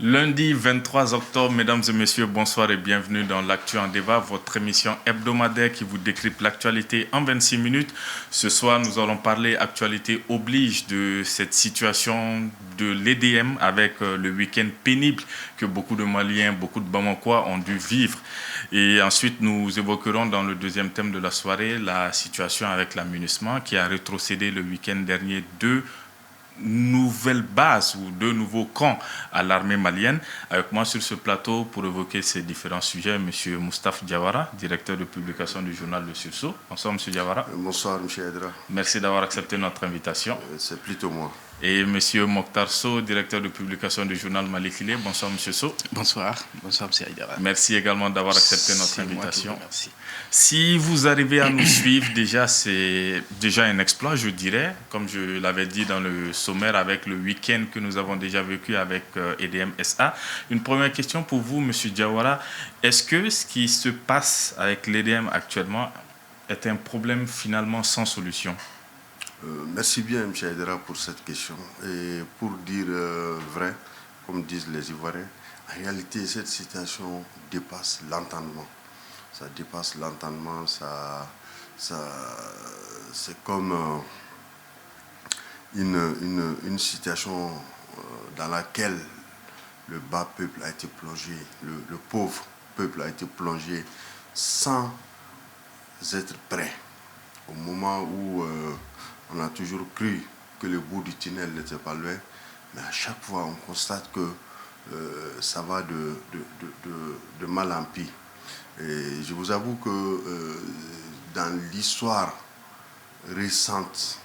Lundi 23 octobre, mesdames et messieurs, bonsoir et bienvenue dans l'Actu en débat, votre émission hebdomadaire qui vous décrypte l'actualité en 26 minutes. Ce soir, nous allons parler actualité oblige de cette situation de l'EDM avec le week-end pénible que beaucoup de Maliens, beaucoup de Bamakois ont dû vivre. Et ensuite, nous évoquerons dans le deuxième thème de la soirée la situation avec la MINUSMA qui a rétrocédé le week-end dernier deux nouvelles bases ou deux nouveaux camps à l'armée malienne. Avec moi sur ce plateau pour évoquer ces différents sujets, M. Moustapha Diawara, directeur de publication du journal Le Sursaut. Bonsoir M. Diawara. Bonsoir M. Edra. Merci d'avoir accepté notre invitation. C'est plutôt moi. Et M. Mokhtar Sow, directeur de publication du journal Malikile. Bonsoir M. Sow. Bonsoir M. Edra. Merci également d'avoir accepté notre invitation. Merci. Si vous arrivez à nous suivre, déjà c'est déjà un exploit, je dirais, comme je l'avais dit dans le sommaire avec le week-end que nous avons déjà vécu avec EDM SA. Une première question pour vous, M. Diawara. Est-ce que ce qui se passe avec l'EDM actuellement est un problème finalement sans solution? Merci bien M. Edra pour cette question. Et pour dire vrai, comme disent les Ivoiriens, en réalité cette situation dépasse l'entendement. Ça dépasse l'entendement, c'est comme une situation dans laquelle le bas peuple a été plongé, le pauvre peuple a été plongé sans être prêt. Au moment où on a toujours cru que le bout du tunnel n'était pas loin, mais à chaque fois on constate que ça va de mal en pis. Et je vous avoue que dans l'histoire récente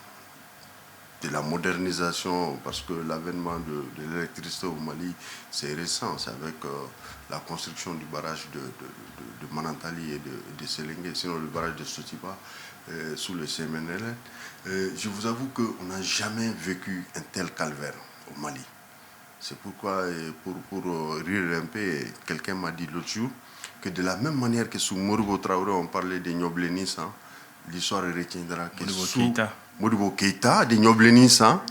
de la modernisation, parce que l'avènement de l'électricité au Mali, c'est récent, c'est avec la construction du barrage de Manantali et de Séléngué, sinon le barrage de Sotiba, sous le CMNL. Je vous avoue qu'on n'a jamais vécu un tel calvaire au Mali. C'est pourquoi, pour rire un peu, quelqu'un m'a dit l'autre jour que de la même manière que sous Modibo Traoré, on parlait des Nyoblenis, hein, l'histoire retiendra que sous Modibo Keïta, des Nyoblenis, hein,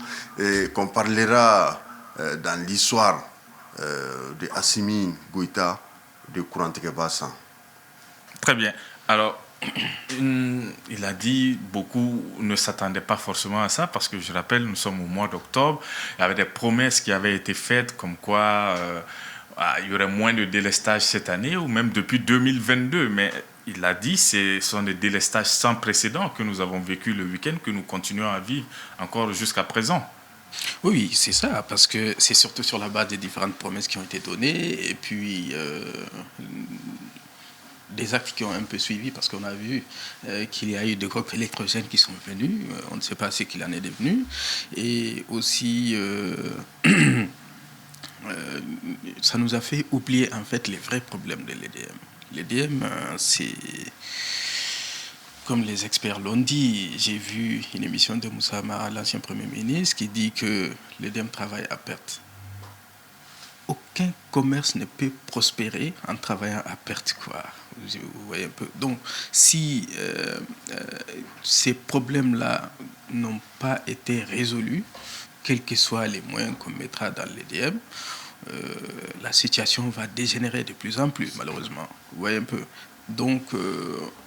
qu'on parlera dans l'histoire de Assimi Goïta, de Kouranteke Bassan. Très bien. Alors, il a dit beaucoup ne s'attendaient pas forcément à ça parce que je rappelle, nous sommes au mois d'octobre, il y avait des promesses qui avaient été faites comme quoi il y aurait moins de délestage cette année ou même depuis 2022, mais il a dit ce sont des délestages sans précédent que nous avons vécu le week-end, que nous continuons à vivre encore jusqu'à présent. Oui, c'est ça, parce que c'est surtout sur la base des différentes promesses qui ont été données et puis des actes qui ont un peu suivi, parce qu'on a vu qu'il y a eu de groupes électrogènes qui sont venus, on ne sait pas ce qu'il en est devenu, et aussi ça nous a fait oublier en fait les vrais problèmes de l'EDM. L'EDM, c'est, comme les experts l'ont dit, j'ai vu une émission de Moussa Amara, l'ancien Premier ministre, qui dit que l'EDM travaille à perte. Aucun commerce ne peut prospérer en travaillant à perte, quoi. Vous voyez un peu. Donc, si ces problèmes-là n'ont pas été résolus, quels que soient les moyens qu'on mettra dans l'EDM, la situation va dégénérer de plus en plus, malheureusement. Vous voyez un peu. Donc,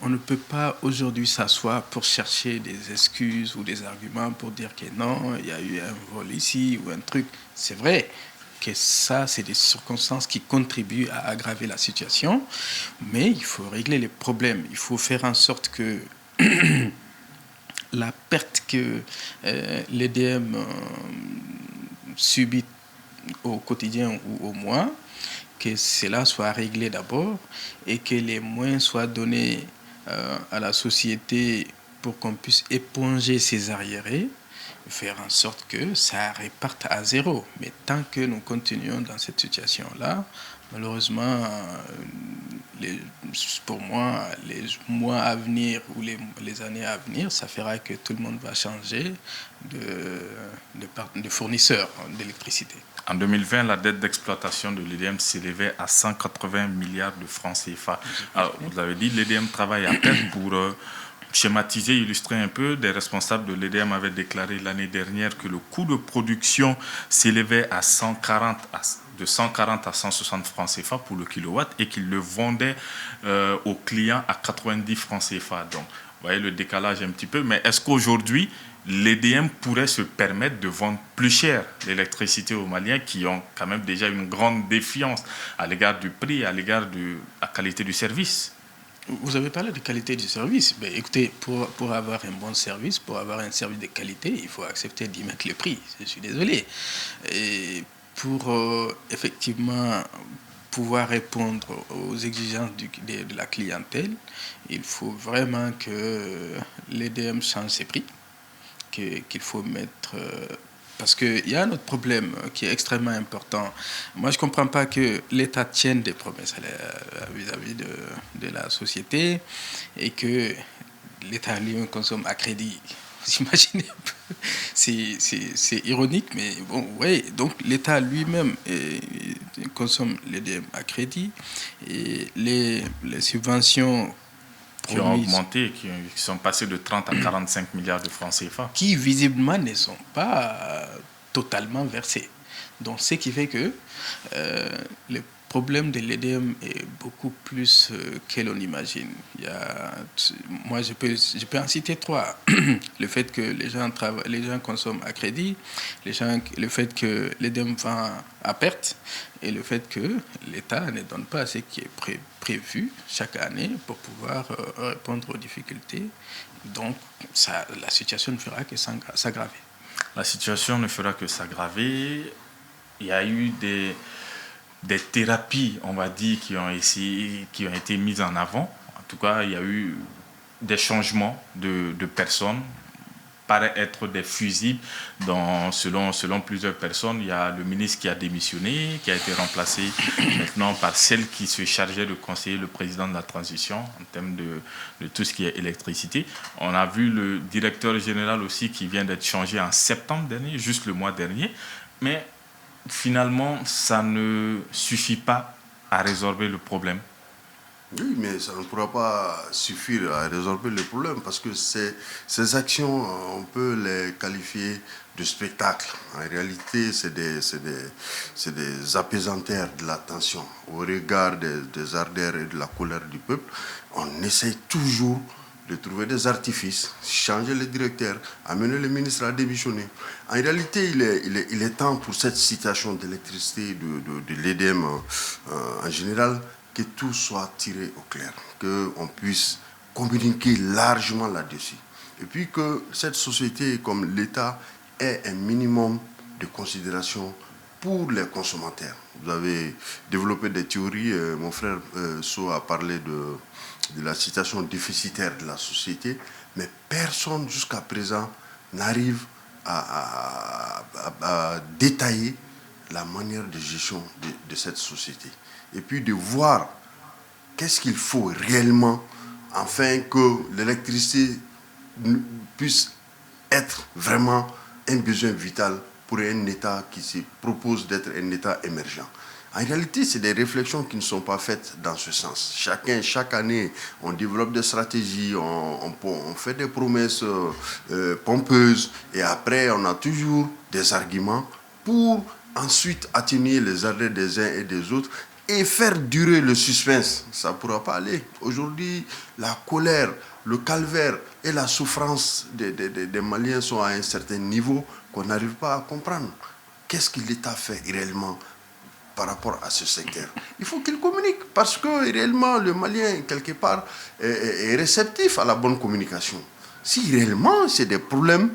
on ne peut pas aujourd'hui s'asseoir pour chercher des excuses ou des arguments pour dire que non, il y a eu un vol ici ou un truc. C'est vrai que ça, c'est des circonstances qui contribuent à aggraver la situation, mais il faut régler les problèmes. Il faut faire en sorte que la perte que l'EDM subit au quotidien ou au mois, que cela soit réglé d'abord et que les moyens soient donnés à la société pour qu'on puisse éponger ces arriérés, faire en sorte que ça reparte à zéro. Mais tant que nous continuons dans cette situation-là, malheureusement, pour moi, les mois à venir ou les années à venir, ça fera que tout le monde va changer de fournisseur d'électricité. En 2020, la dette d'exploitation de l'EDM s'élevait à 180 milliards de francs CFA. Alors, vous l'avez dit, l'EDM travaille à peine schématiser, illustrer un peu, des responsables de l'EDM avaient déclaré l'année dernière que le coût de production s'élevait de 140 à 160 francs CFA pour le kilowatt et qu'ils le vendaient aux clients à 90 francs CFA. Donc, vous voyez le décalage un petit peu. Mais est-ce qu'aujourd'hui, l'EDM pourrait se permettre de vendre plus cher l'électricité aux Maliens qui ont quand même déjà une grande défiance à l'égard du prix, à l'égard de la qualité du service? Vous avez parlé de qualité du service. Ben, écoutez, pour avoir un bon service, pour avoir un service de qualité, il faut accepter d'y mettre le prix. Je suis désolé. Et pour effectivement pouvoir répondre aux exigences de la clientèle, il faut vraiment que l'EDM change ses prix, qu'il faut mettre... parce qu'il y a un autre problème qui est extrêmement important. Moi, je ne comprends pas que l'État tienne des promesses vis-à-vis de la société et que l'État lui-même consomme à crédit. Vous imaginez un peu, c'est ironique, mais bon, oui. Donc, l'État lui-même consomme l'EDM à crédit et les subventions qui ont augmenté, qui sont passés de 30 à 45 milliards de francs CFA. Qui visiblement ne sont pas totalement versés. Donc ce qui fait que le problème de l'EDM est beaucoup plus que l'on imagine. Moi, je peux en citer trois. Le fait que les gens consomment à crédit, le fait que l'EDM vend à perte, et le fait que l'État ne donne pas ce qui est prévu chaque année pour pouvoir répondre aux difficultés. Donc, la situation ne fera que s'aggraver. La situation ne fera que s'aggraver. Il y a eu des thérapies, on va dire, qui ont été mises en avant. En tout cas, il y a eu des changements de personnes, paraît être des fusibles. Selon plusieurs personnes, il y a le ministre qui a démissionné, qui a été remplacé maintenant par celle qui se chargeait de conseiller le président de la transition en termes de tout ce qui est électricité. On a vu le directeur général aussi qui vient d'être changé en septembre dernier, juste le mois dernier. Mais finalement, ça ne suffit pas à résorber le problème. Oui, mais ça ne pourra pas suffire à résorber le problème parce que ces actions, on peut les qualifier de spectacle. En réalité, c'est des apaisanteurs de la tension. Au regard des ardeurs et de la colère du peuple, on essaye toujours de trouver des artifices, changer le directeur, amener le ministre à démissionner. En réalité, il est temps pour cette situation d'électricité, de l'EDM en général, que tout soit tiré au clair, qu'on puisse communiquer largement là-dessus. Et puis que cette société, comme l'État, ait un minimum de considération pour les consommateurs. Vous avez développé des théories, mon frère So a parlé de la situation déficitaire de la société, mais personne jusqu'à présent n'arrive à détailler la manière de gestion de cette société. Et puis de voir qu'est-ce qu'il faut réellement afin que l'électricité puisse être vraiment un besoin vital pour un État qui se propose d'être un État émergent. En réalité, c'est des réflexions qui ne sont pas faites dans ce sens. Chaque année, on développe des stratégies, on fait des promesses pompeuses et après, on a toujours des arguments pour ensuite atténuer les ardeurs des uns et des autres et faire durer le suspense. Ça ne pourra pas aller. Aujourd'hui, la colère, le calvaire et la souffrance des Maliens sont à un certain niveau qu'on n'arrive pas à comprendre. Qu'est-ce que l'État fait réellement par rapport à ce secteur? Il faut qu'il communique parce que réellement le Malien, quelque part, est réceptif à la bonne communication. Si réellement c'est des problèmes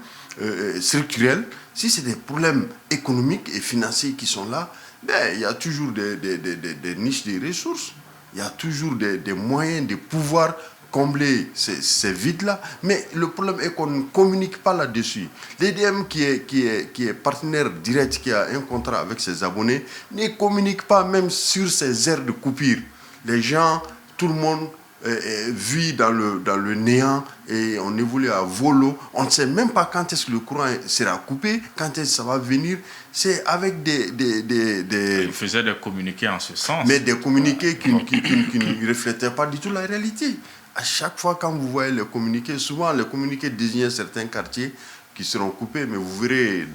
structurels, si c'est des problèmes économiques et financiers qui sont là, ben, il y a toujours des niches de ressources, il y a toujours des moyens de pouvoir combler ces vides-là, mais le problème est qu'on ne communique pas là-dessus. L'EDM qui est partenaire direct, qui a un contrat avec ses abonnés, ne communique pas même sur ces aires de coupure. Les gens, tout le monde vit dans le néant et on évolue à volo. On ne sait même pas quand est-ce que le courant sera coupé, quand est-ce que ça va venir. C'est avec Il faisait des communiqués en ce sens. Mais des communiqués qui ne reflétaient pas du tout la réalité. À chaque fois, quand vous voyez les communiqués, souvent les communiqués désignent certains quartiers qui seront coupés, mais vous verrez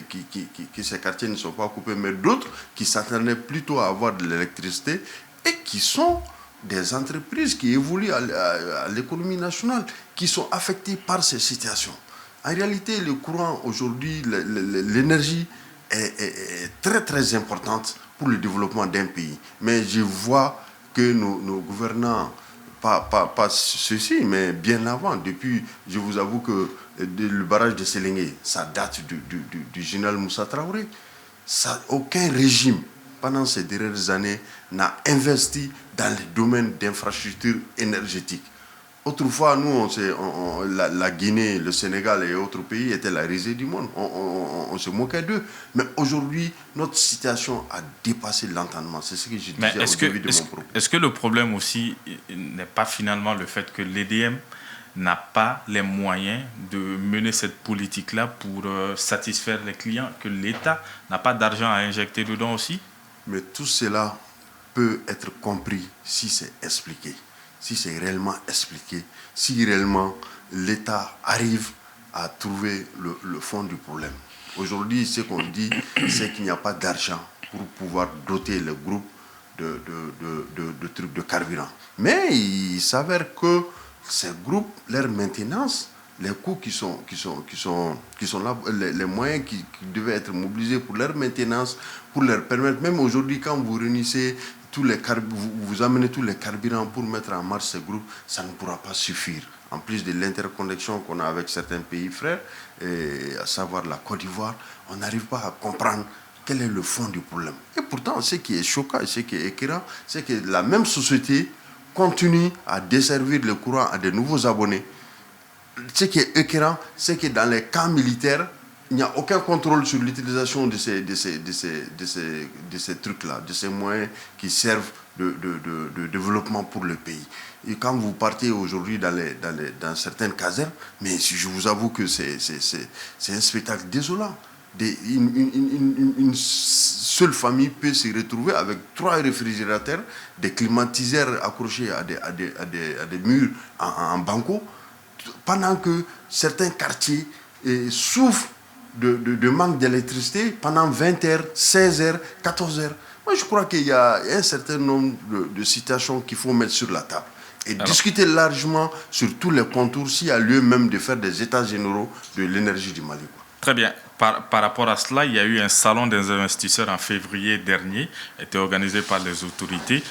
que ces quartiers ne sont pas coupés, mais d'autres qui s'attendaient plutôt à avoir de l'électricité et qui sont des entreprises qui évoluent à l'économie nationale, qui sont affectées par ces situations. En réalité, le courant aujourd'hui, l'énergie est très très importante pour le développement d'un pays. Mais je vois que nos gouvernants, pas ceci, mais bien avant, depuis, je vous avoue que le barrage de Sélégué, ça date du général Moussa Traoré. Aucun régime, pendant ces dernières années, n'a investi dans les domaines d'infrastructures énergétiques. Autrefois, nous, la Guinée, le Sénégal et autres pays étaient la risée du monde. On se moquait d'eux. Mais aujourd'hui, notre situation a dépassé l'entendement. C'est ce que je disais au début de mon propos. Est-ce que le problème aussi n'est pas finalement le fait que l'EDM n'a pas les moyens de mener cette politique-là pour satisfaire les clients, que l'État n'a pas d'argent à injecter dedans aussi? Mais tout cela peut être compris si c'est expliqué. Si c'est réellement expliqué, si réellement l'État arrive à trouver le fond du problème. Aujourd'hui, ce qu'on dit, c'est qu'il n'y a pas d'argent pour pouvoir doter le groupe de trucs de carburant. Mais il s'avère que ces groupes, leur maintenance, les coûts qui sont là, les moyens qui devaient être mobilisés pour leur maintenance, pour leur permettre, même aujourd'hui, quand vous réunissez vous amenez tous les carburants pour mettre en marche ces groupes, ça ne pourra pas suffire. En plus de l'interconnexion qu'on a avec certains pays frères, à savoir la Côte d'Ivoire, on n'arrive pas à comprendre quel est le fond du problème. Et pourtant, ce qui est choquant et ce qui est écœurant, c'est que la même société continue à desservir le courant à de nouveaux abonnés. Ce qui est écœurant, c'est que dans les camps militaires, il n'y a aucun contrôle sur l'utilisation de ces trucs-là, de ces moyens qui servent de développement pour le pays. Et quand vous partez aujourd'hui dans certaines casernes, mais je vous avoue que c'est un spectacle désolant. Une seule famille peut se retrouver avec 3 réfrigérateurs, des climatiseurs accrochés à des murs en banco, pendant que certains quartiers souffrent de manque d'électricité pendant 20 heures, 16 heures, 14 heures. Moi, je crois qu'il y a un certain nombre de situations qu'il faut mettre sur la table et discuter largement sur tous les contours s'il y a lieu même de faire des états généraux de l'énergie du Mali. Très bien. Par rapport à cela, il y a eu un salon des investisseurs en février dernier, été organisé par les autorités,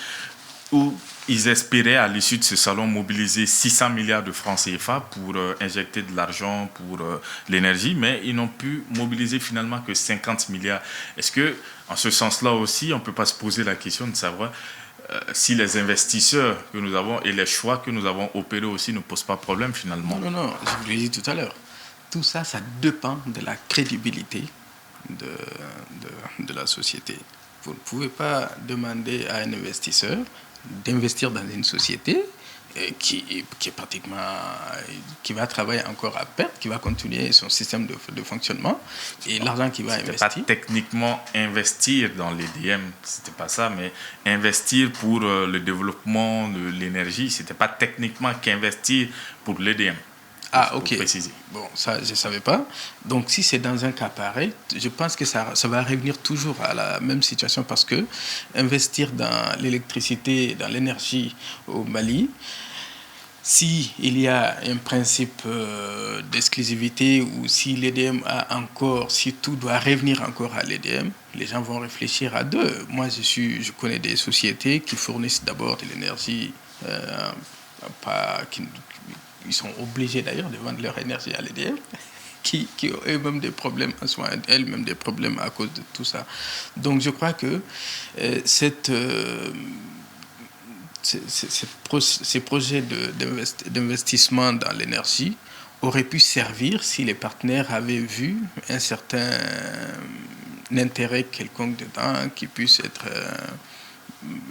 où ils espéraient, à l'issue de ce salon, mobiliser 600 milliards de francs CFA pour injecter de l'argent pour l'énergie, mais ils n'ont pu mobiliser finalement que 50 milliards. Est-ce que, en ce sens-là aussi, on ne peut pas se poser la question de savoir si les investisseurs que nous avons et les choix que nous avons opérés aussi ne posent pas problème finalement? Non, je vous l'ai dit tout à l'heure. Tout ça, ça dépend de la crédibilité de la société. Vous ne pouvez pas demander à un investisseur d'investir dans une société qui est pratiquement, qui va travailler encore à perte, qui va continuer son système de fonctionnement, et l'argent qui va investir. Pas techniquement investir dans l'EDM, c'était pas ça, mais investir pour le développement de l'énergie, c'était pas techniquement qu'investir pour l'EDM. Ah, ok. Bon, ça, je ne savais pas. Donc, si c'est dans un cas pareil, je pense que ça va revenir toujours à la même situation, parce que investir dans l'électricité, dans l'énergie au Mali, s'il y a un principe d'exclusivité, ou si l'EDM si tout doit revenir encore à l'EDM, les gens vont réfléchir à deux. Moi, je connais des sociétés qui fournissent d'abord de l'énergie ils sont obligés d'ailleurs de vendre leur énergie à l'EDF, qui ont eux-mêmes des problèmes, elles-mêmes des problèmes à cause de tout ça. Donc je crois que ces projets d'investissement dans l'énergie auraient pu servir si les partenaires avaient vu un certain intérêt quelconque dedans, qui puisse être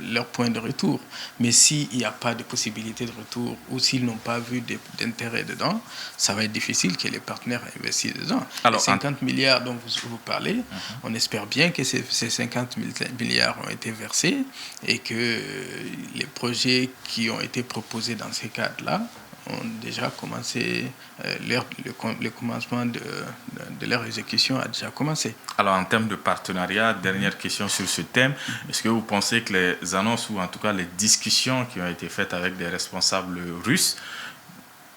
leur point de retour. Mais s'il n'y a pas de possibilité de retour ou s'ils n'ont pas vu d'intérêt dedans, ça va être difficile que les partenaires investissent dedans. Alors, les 50 milliards dont vous parlez, on espère bien que ces 50 milliards ont été versés et que les projets qui ont été proposés dans ces cadres-là ont déjà commencé, le commencement de leur exécution a déjà commencé. Alors, en termes de partenariat, dernière question sur ce thème, est-ce que vous pensez que les annonces ou en tout cas les discussions qui ont été faites avec des responsables russes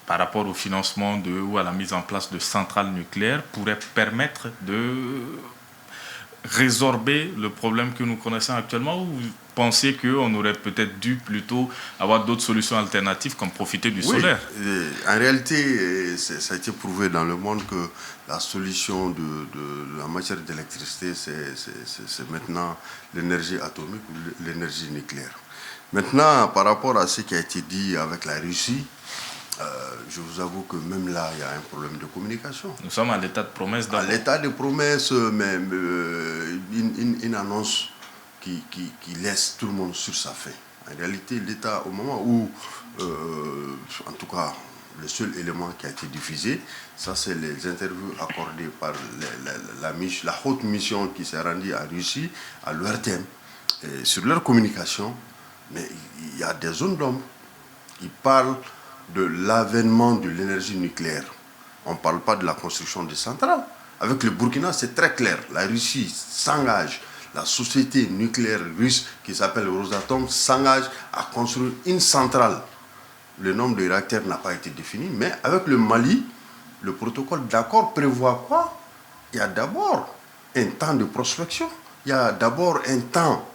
par rapport au financement ou à la mise en place de centrales nucléaires pourraient permettre de résorber le problème que nous connaissons actuellement, ou vous pensez qu'on aurait peut-être dû plutôt avoir d'autres solutions alternatives comme profiter du solaire? En réalité, ça a été prouvé dans le monde que la solution de la matière d'électricité, c'est maintenant l'énergie atomique ou l'énergie nucléaire. Maintenant, par rapport à ce qui a été dit avec la Russie, je vous avoue que même là, il y a un problème de communication. Nous sommes à l'état de promesse. À l'état de promesse, mais une annonce qui laisse tout le monde sur sa faim. En réalité, l'État, au moment où, en tout cas, le seul élément qui a été diffusé, ça c'est les interviews accordées par la haute mission qui s'est rendue en Russie, à l'ORTM, sur leur communication. Mais il y a des zones d'ombre. Ils parlent de l'avènement de l'énergie nucléaire. On ne parle pas de la construction des centrales. Avec le Burkina, c'est très clair. La Russie s'engage, la société nucléaire russe qui s'appelle Rosatom s'engage à construire une centrale. Le nombre de réacteurs n'a pas été défini, mais avec le Mali, le protocole d'accord prévoit quoi? Il y a d'abord un temps de prospection, il y a d'abord un temps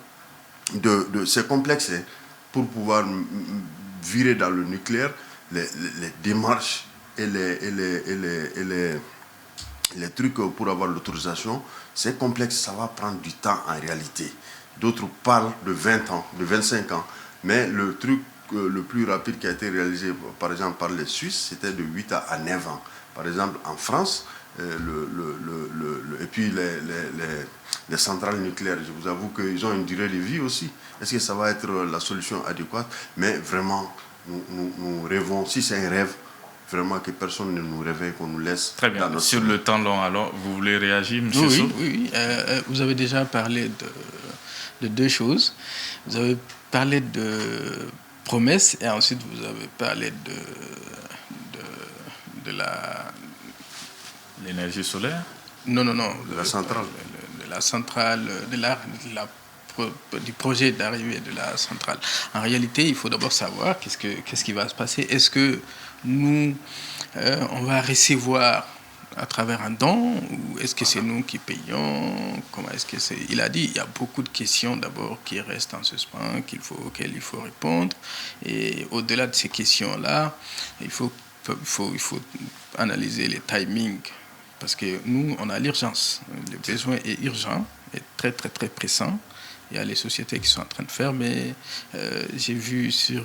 c'est complexe pour pouvoir virer dans le nucléaire. Les démarches et les trucs pour avoir l'autorisation, c'est complexe, ça va prendre du temps en réalité. D'autres parlent de 20 ans, de 25 ans, mais le truc le plus rapide qui a été réalisé, par exemple, par les Suisses, c'était de 8 à 9 ans. Par exemple, en France, et puis les centrales nucléaires, je vous avoue qu'ils ont une durée de vie aussi. Est-ce que ça va être la solution adéquate? Mais vraiment, nous rêvons, si c'est un rêve, vraiment que personne ne nous réveille, qu'on nous laisse. Très bien. Sur le temps long, alors, vous voulez réagir, M. Sow? Oui. Vous avez déjà parlé de deux choses. Vous avez parlé de promesses et ensuite vous avez parlé de l'énergie solaire? Non. De la centrale. De la centrale, du projet d'arrivée de la centrale. En réalité, il faut d'abord savoir qu'est-ce qui va se passer. Est-ce que nous, on va recevoir à travers un don ou est-ce que c'est nous qui payons? Comment est-ce que c'est? Il a dit il y a beaucoup de questions d'abord qui restent en suspens, auxquelles il faut répondre. Et au-delà de ces questions-là, il faut analyser les timings. Parce que nous, on a l'urgence. Le besoin est urgent, est très, très, très pressant. Il y a les sociétés qui sont en train de faire, mais j'ai vu sur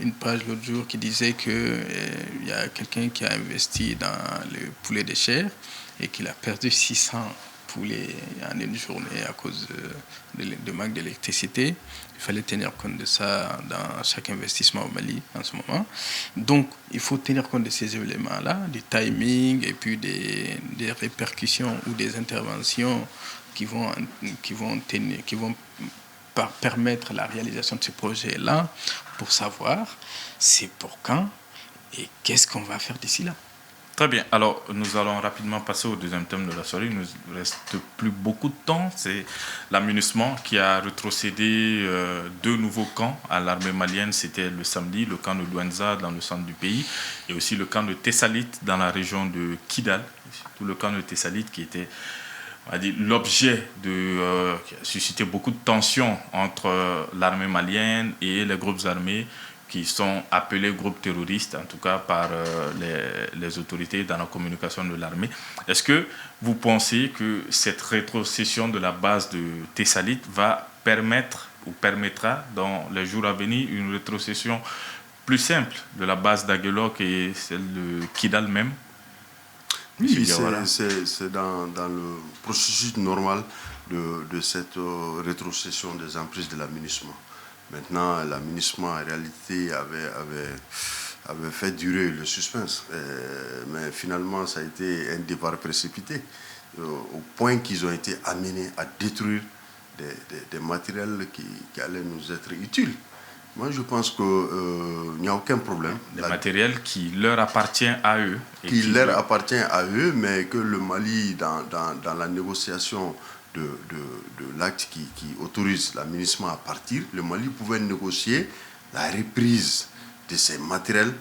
une page l'autre jour qui disait qu'il y a quelqu'un qui a investi dans le poulet de chair et qu'il a perdu 600 poulets en une journée à cause de manque d'électricité. Il fallait tenir compte de ça dans chaque investissement au Mali en ce moment. Donc, il faut tenir compte de ces éléments-là, du timing et puis des répercussions ou des interventions qui vont permettre la réalisation de ces projets-là pour savoir c'est pour quand et qu'est-ce qu'on va faire d'ici là. Très bien. Alors, nous allons rapidement passer au deuxième thème de la soirée. Il ne nous reste plus beaucoup de temps. C'est l'amunissement qui a rétrocédé 2 nouveaux camps à l'armée malienne. C'était le samedi, le camp de Douenza dans le centre du pays et aussi le camp de Tessalit dans la région de Kidal. Tout le camp de Tessalit qui était l'objet qui a suscité beaucoup de tensions entre l'armée malienne et les groupes armés qui sont appelés groupes terroristes, en tout cas par les autorités dans la communication de l'armée. Est-ce que vous pensez que cette rétrocession de la base de Tessalit va permettre ou permettra dans les jours à venir une rétrocession plus simple de la base d'Aguelok et celle de Kidal même? Oui, c'est dans le processus normal de cette rétrocession des emprises de l'aménagement. Maintenant, l'aménagement, en réalité, avait fait durer le suspense. Mais finalement, ça a été un départ précipité, au point qu'ils ont été amenés à détruire des matériels qui allaient nous être utiles. Moi, je pense qu'il n'y a aucun problème. Des matériels qui leur appartiennent à eux. Qui leur appartient à eux, mais que le Mali, dans la négociation de l'acte qui autorise l'aménagement à partir, le Mali pouvait négocier la reprise de ces matériels,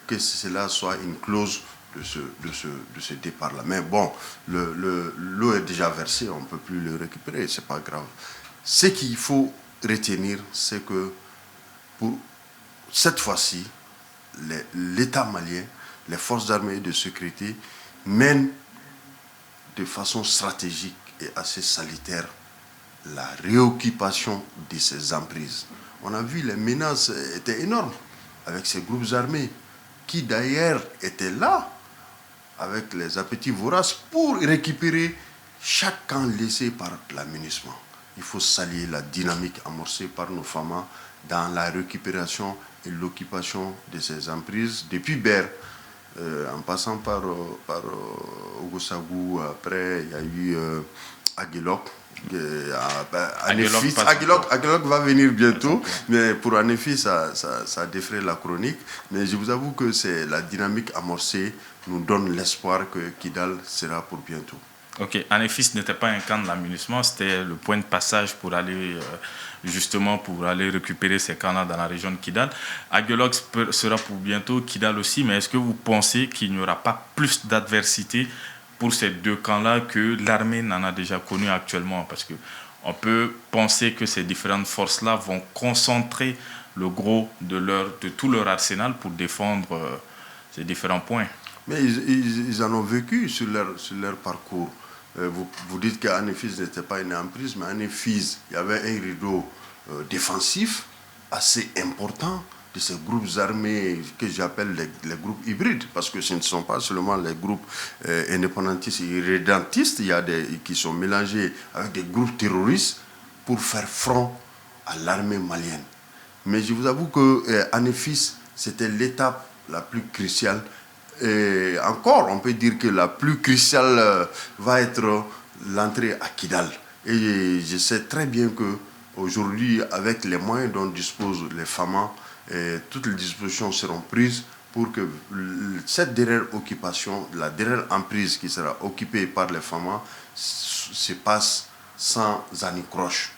que cela soit une clause de ce départ-là. Mais bon, l'eau est déjà versée, on ne peut plus le récupérer, c'est pas grave. Ce qu'il faut retenir, c'est que pour cette fois-ci, l'État malien, les forces armées et de sécurité mènent de façon stratégique et assez salutaire la réoccupation de ces emprises. On a vu les menaces étaient énormes avec ces groupes armés qui d'ailleurs étaient là avec les appétits voraces pour récupérer chaque camp laissé par l'aménagement. Il faut saluer la dynamique amorcée par nos FAMA dans la récupération et l'occupation de ces emprises depuis Ber, en passant par Ogosagou. Après, il y a eu Aguelok. Aguelok va venir bientôt, mais pour Anéfi, ça défraie la chronique. Mais je vous avoue que c'est la dynamique amorcée nous donne l'espoir que Kidal sera pour bientôt. Ok, Anéfis n'était pas un camp de l'aménagement, c'était le point de passage pour aller récupérer ces camps-là dans la région de Kidal. Aguelok sera pour bientôt, Kidal aussi, mais est-ce que vous pensez qu'il n'y aura pas plus d'adversité pour ces deux camps-là que l'armée n'en a déjà connu actuellement? Parce qu'on peut penser que ces différentes forces-là vont concentrer le gros de tout leur arsenal pour défendre ces différents points. Mais ils en ont vécu sur leur parcours. Vous dites qu'Anéfis n'était pas une emprise, mais Anéfis, il y avait un rideau défensif assez important de ces groupes armés que j'appelle les groupes hybrides, parce que ce ne sont pas seulement les groupes indépendantistes et irrédentistes, il y a qui sont mélangés avec des groupes terroristes pour faire front à l'armée malienne. Mais je vous avoue que Anéfis, c'était l'étape la plus cruciale. Et encore, on peut dire que la plus cruciale va être l'entrée à Kidal. Et je sais très bien qu'aujourd'hui, avec les moyens dont disposent les FAMA, toutes les dispositions seront prises pour que cette dernière occupation, la dernière emprise qui sera occupée par les FAMA, se passe sans anicroche.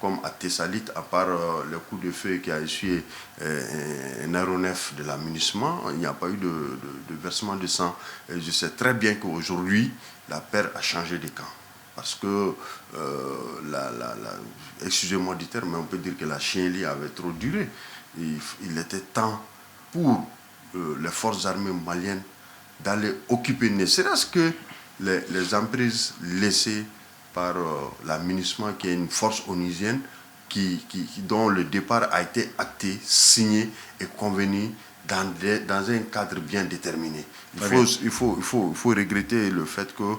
Comme à Thessalite, à part le coup de feu qui a essuyé un aéronef de l'aménagement, il n'y a pas eu de versement de sang. Et je sais très bien qu'aujourd'hui, la paire a changé de camp. Parce que, excusez-moi du terme, mais on peut dire que la chienlit avait trop duré. Il était temps pour les forces armées maliennes d'aller occuper, ne serait-ce que les emprises laissées par l'aménagement, qui est une force onusienne dont le départ a été acté, signé et convenu dans un cadre bien déterminé. Il faut regretter le fait que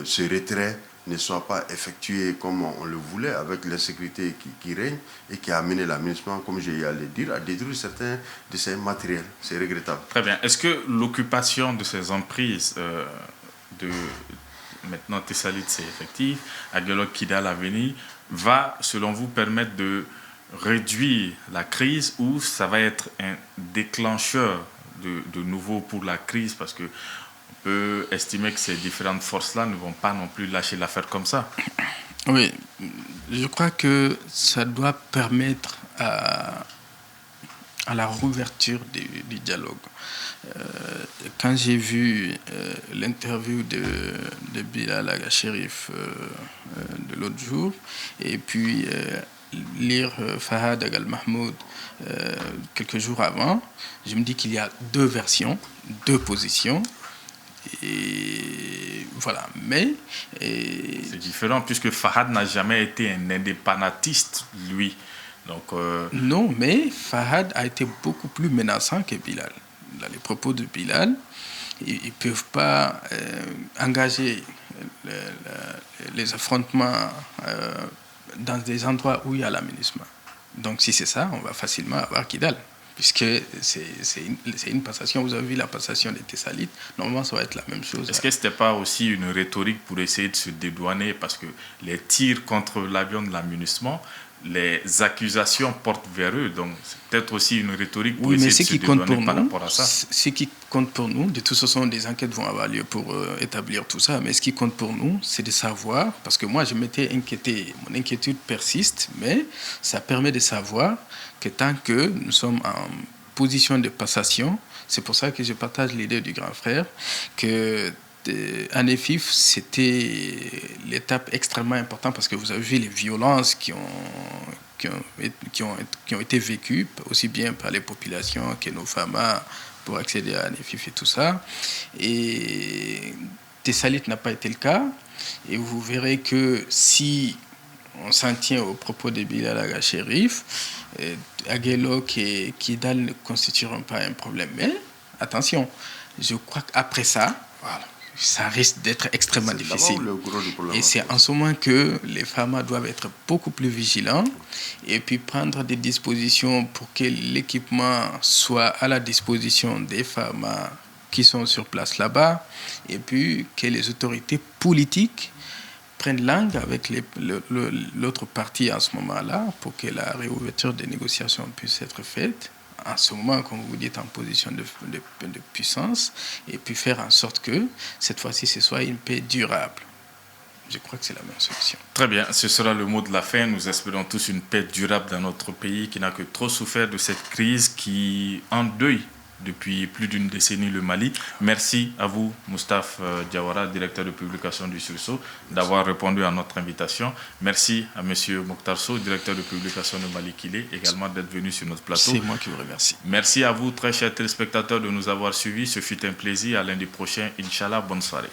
ce retrait ne soit pas effectué comme on le voulait, avec l'insécurité qui règne et qui a amené l'aménagement, comme j'ai eu à le dire, à détruire certains de ces matériels. C'est regrettable. Très bien. Est-ce que l'occupation de ces emprises maintenant Thessalite c'est effectif, Aguelok Kidal à venir, va selon vous permettre de réduire la crise, ou ça va être un déclencheur de nouveau pour la crise, parce qu'on peut estimer que ces différentes forces-là ne vont pas non plus lâcher l'affaire comme ça? Oui, je crois que ça doit permettre à la rouverture du dialogue. Quand j'ai vu l'interview de Bilal Agha-Chérif de l'autre jour, et puis lire Fahad Agal-Mahmoud quelques jours avant, je me dis qu'il y a deux versions, deux positions. Et voilà, mais... C'est différent, puisque Fahad n'a jamais été un indépendantiste, lui. Donc, Non, mais Fahad a été beaucoup plus menaçant que Bilal. Dans les propos de Bilal, ils ne peuvent pas engager les affrontements dans des endroits où il y a l'aménagement. Donc si c'est ça, on va facilement avoir Kidal, puisque c'est une passation. Vous avez vu la passation des Thessalites, normalement ça va être la même chose. Est-ce que ce n'était pas aussi une rhétorique pour essayer de se dédouaner, parce que les tirs contre l'avion de l'aménagement, les accusations portent vers eux, donc c'est peut-être aussi une rhétorique pour essayer de se dédouaner par rapport à ça. Ce qui compte pour nous, de toute façon, des enquêtes vont avoir lieu pour établir tout ça, mais ce qui compte pour nous, c'est de savoir, parce que moi je m'étais inquiété, mon inquiétude persiste, mais ça permet de savoir que tant que nous sommes en position de passation, c'est pour ça que je partage l'idée du grand frère, que en EFIF, c'était l'étape extrêmement importante parce que vous avez vu les violences qui ont été vécues, aussi bien par les populations que nos femmes pour accéder à EFIF et tout ça. Et Thessalite n'a pas été le cas. Et vous verrez que si on s'en tient aux propos de Bilal Aga Chérif, Aguelok et Kidal ne constitueront pas un problème. Mais attention, je crois qu'après ça, voilà, ça risque d'être extrêmement difficile. Et c'est en ce moment que les femmes doivent être beaucoup plus vigilants et puis prendre des dispositions pour que l'équipement soit à la disposition des femmes qui sont sur place là-bas, et puis que les autorités politiques prennent langue avec l'autre partie en ce moment-là pour que la réouverture des négociations puisse être faite. En ce moment, comme vous dites, en position de puissance, et puis faire en sorte que cette fois-ci, ce soit une paix durable. Je crois que c'est la meilleure solution. Très bien, ce sera le mot de la fin. Nous espérons tous une paix durable dans notre pays qui n'a que trop souffert de cette crise qui endeuille depuis plus d'une décennie le Mali. Merci à vous, Moustapha Diawara, directeur de publication du Sursaut, d'avoir répondu à notre invitation. Merci à M. Mokhtar Sow, directeur de publication de Mali Kilé, également d'être venu sur notre plateau. C'est moi qui vous remercie. Merci à vous, très chers téléspectateurs, de nous avoir suivis. Ce fut un plaisir. À lundi prochain, Inch'Allah, bonne soirée.